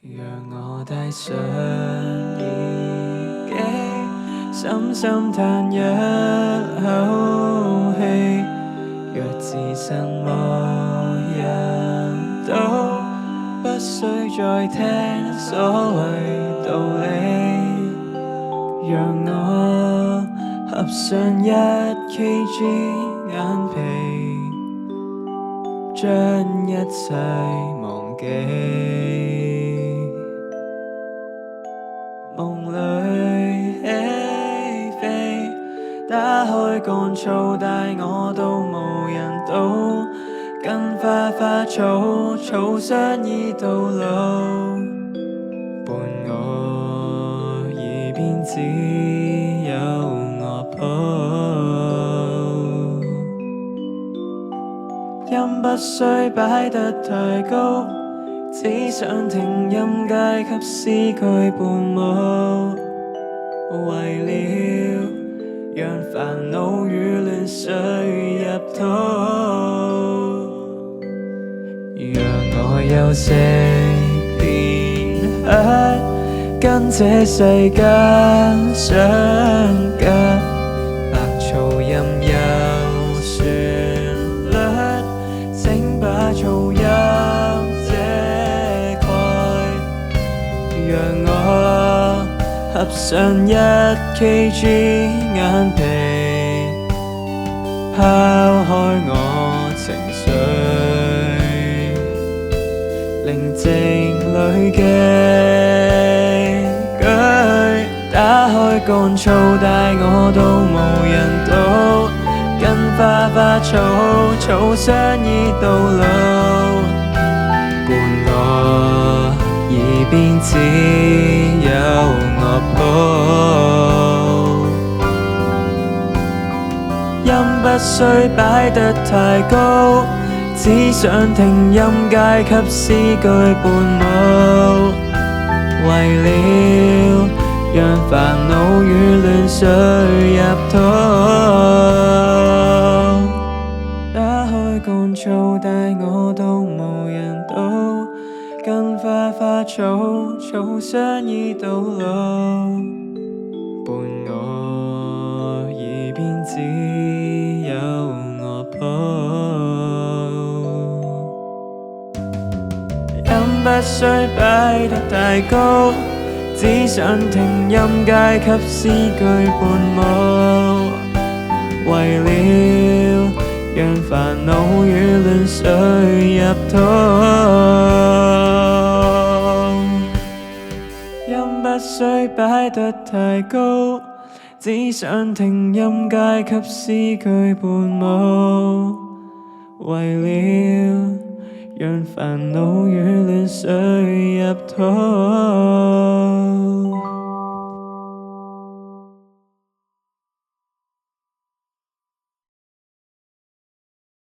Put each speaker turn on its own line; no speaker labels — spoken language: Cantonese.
讓我帶上耳機，深深嘆一口氣。若自身無人都不需再聽所謂道理，讓我合上1kg 眼皮，將一切忘記。夢裏起飛，打開乾燥帶我到無人島，跟花花草草相依到老，伴我耳邊只有樂譜，音不需擺得太高，只想聽音階給詩句伴舞，為了讓煩惱與亂水入肚，讓我休息片刻，跟這世間相隔，白噪音有旋律，請把噪音讓我合上1kg 眼皮，拋開我情緒，寧靜裏寄居，打開乾燥帶我到無人島，跟花花草草相依到老，伴我耳邊只有樂譜，音不需擺得太高，只想聽音階給詩句伴舞，為了讓煩惱與亂水入肚，打開乾燥帶我到無人島，跟花花草草相依到老，伴我耳邊只有樂譜，音不需擺得太高，只想聽音階給詩句伴舞，為了讓煩惱與亂水入肚，音不需擺得太高，只想聽音階給詩句伴舞，為了讓煩惱與亂水入肚。